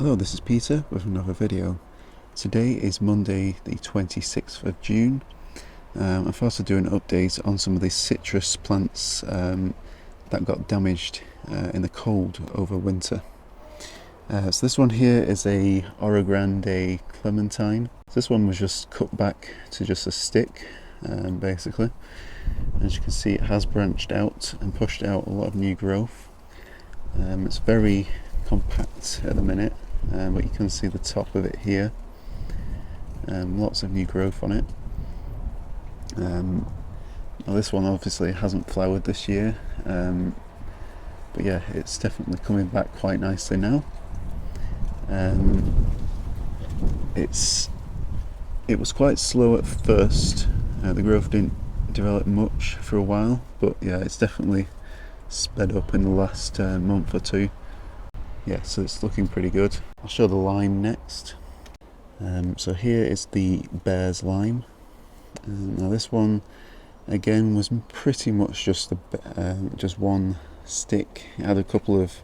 Hello, this is Peter with another video. Today is Monday the 26th of June. I'm forced to do an update on some of the citrus plants that got damaged in the cold over winter. So this one here is a Orogrande Clementine. So this one was just cut back to just a stick, basically. As you can see, it has branched out and pushed out a lot of new growth. It's very compact at the minute, but you can see the top of it here. Lots of new growth on it. Now this one obviously hasn't flowered this year, but yeah, it's definitely coming back quite nicely now. It was quite slow at first. The growth didn't develop much for a while, but yeah, it's definitely sped up in the last month or two. Yeah, so it's looking pretty good. I'll show the lime next. So here is the bear's lime. Now this one again was pretty much just one stick. It had a couple of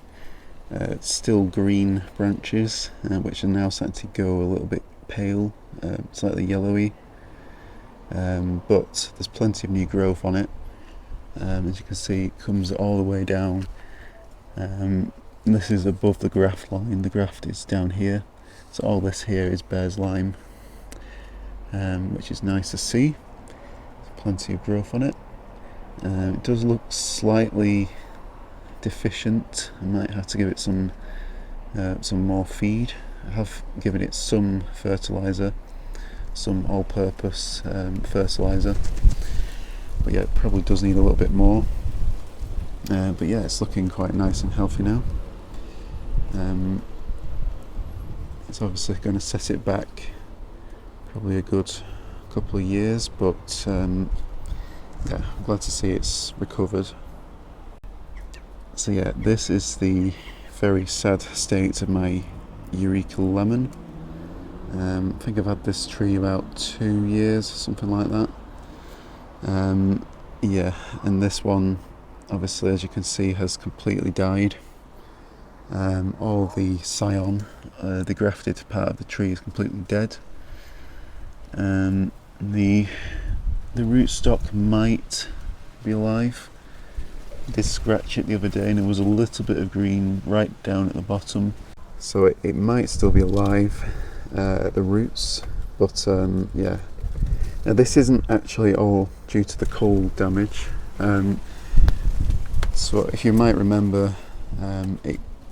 still green branches, which are now starting to go a little bit pale, slightly yellowy. But there's plenty of new growth on it. As you can see, it comes all the way down. This is above the graft line. The graft is down here, so all this here is bear's lime, which is nice to see. There's plenty of growth on it. It does look slightly deficient. I might have to give it some more feed. I have given it some fertilizer, some all-purpose fertilizer, but yeah, it probably does need a little bit more. But yeah, it's looking quite nice and healthy now. It's obviously going to set it back probably a good couple of years, but yeah, I'm glad to see it's recovered. So yeah, this is the very sad state of my Eureka lemon. I think I've had this tree about 2 years, something like that. Yeah, and this one, obviously, as you can see, has completely died. All the scion, the grafted part of the tree, is completely dead. The rootstock might be alive. I did scratch it the other day and there was a little bit of green right down at the bottom, so it might still be alive at the roots, but yeah. Now this isn't actually all due to the cold damage. So if you might remember,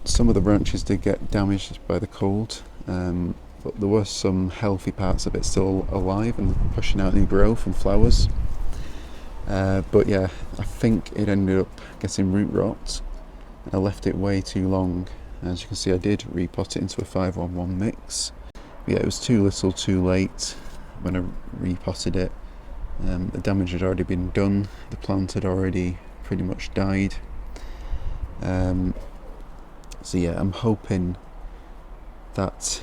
some of the branches did get damaged by the cold, but there were some healthy parts of it still alive and pushing out new growth and flowers. But yeah, I think it ended up getting root rot. I left it way too long. As you can see, I did repot it into a 5-on-1 mix. But yeah, it was too little too late when I repotted it. The damage had already been done. The plant had already pretty much died. So yeah, I'm hoping that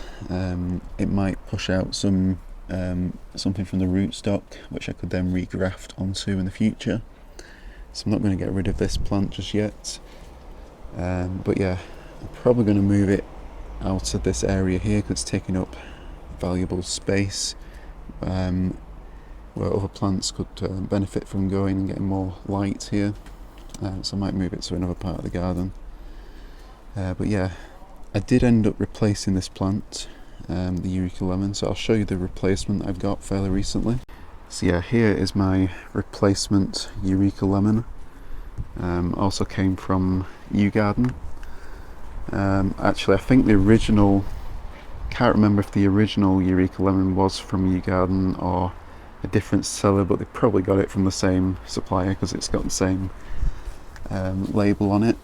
it might push out something from the rootstock, which I could then regraft onto in the future. So I'm not going to get rid of this plant just yet. But yeah, I'm probably going to move it out of this area here because it's taking up valuable space, where other plants could benefit from going and getting more light here. So I might move it to another part of the garden. But yeah, I did end up replacing this plant, the Eureka lemon, so I'll show you the replacement I've got fairly recently. So yeah, here is my replacement Eureka lemon. Also came from U-Garden. Actually, I think the original, can't remember if the original Eureka lemon was from U-Garden or a different seller, but they probably got it from the same supplier because it's got the same label on it.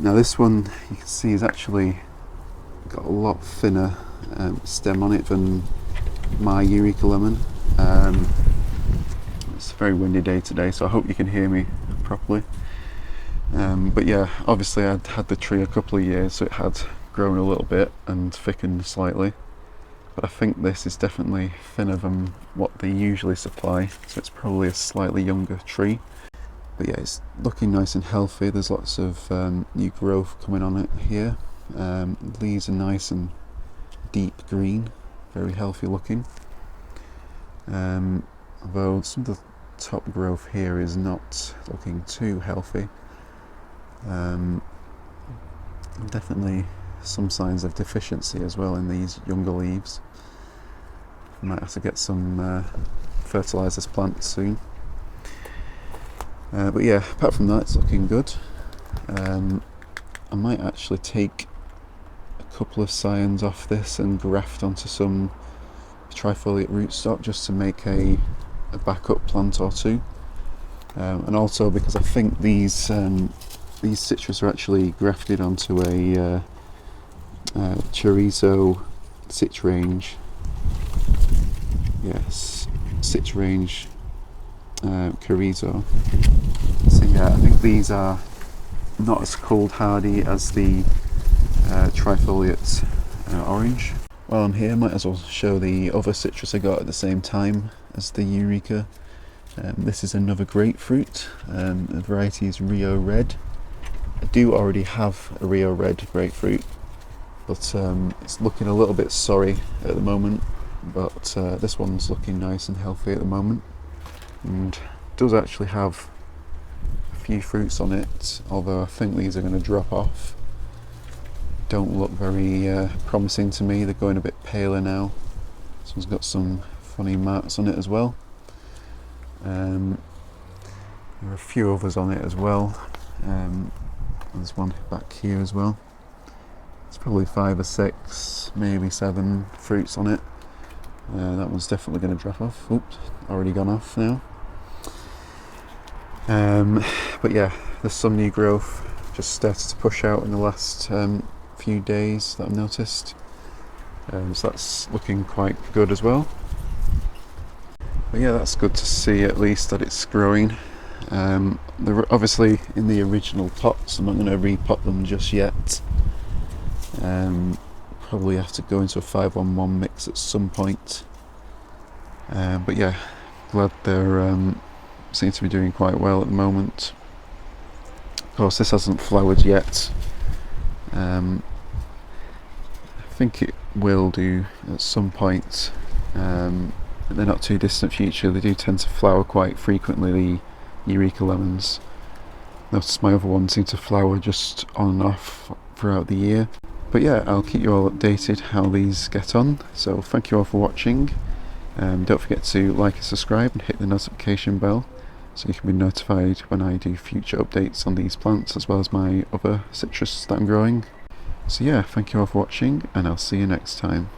Now this one, you can see, is actually got a lot thinner stem on it than my Eureka lemon. It's a very windy day today, so I hope you can hear me properly. But yeah, obviously I'd had the tree a couple of years, so it had grown a little bit and thickened slightly. But I think this is definitely thinner than what they usually supply, so it's probably a slightly younger tree. But yeah, it's looking nice and healthy. There's lots of new growth coming on it here. Leaves are nice and deep green, very healthy looking. Although some of the top growth here is not looking too healthy. Definitely some signs of deficiency as well in these younger leaves. Might have to get some fertilise this plant soon. But yeah, apart from that, it's looking good. I might actually take a couple of scions off this and graft onto some trifoliate rootstock just to make a backup plant or two. And also because I think these citrus are actually grafted onto a chorizo sit range. Yes, sit range chorizo. So yeah, I think these are not as cold hardy as the trifoliate orange. While I'm here, might as well show the other citrus I got at the same time as the Eureka. This is another grapefruit. The variety is Rio Red. I do already have a Rio Red grapefruit, but it's looking a little bit sorry at the moment. But this one's looking nice and healthy at the moment, and does actually have a few fruits on it, although I think these are going to drop off. Don't look very promising to me. They're going a bit paler now. This one's got some funny marks on it as well. There are a few others on it as well. There's one back here as well. It's probably 5 or 6, maybe 7 fruits on it. That one's definitely going to drop off. Oops, already gone off now. But yeah, there's some new growth just started to push out in the last few days that I've noticed. So that's looking quite good as well. But yeah, that's good to see at least that it's growing. They're obviously in the original pots. I'm not going to repot them just yet. Probably have to go into a 5-on-1 mix at some point. But yeah, glad they're seem to be doing quite well at the moment. Of course, this hasn't flowered yet. I think it will do at some point. They're not too distant future. They do tend to flower quite frequently, the Eureka lemons. Notice my other ones seem to flower just on and off throughout the year. But yeah, I'll keep you all updated how these get on. So thank you all for watching. Don't forget to like and subscribe and hit the notification bell so you can be notified when I do future updates on these plants as well as my other citrus that I'm growing. So yeah, thank you all for watching, and I'll see you next time.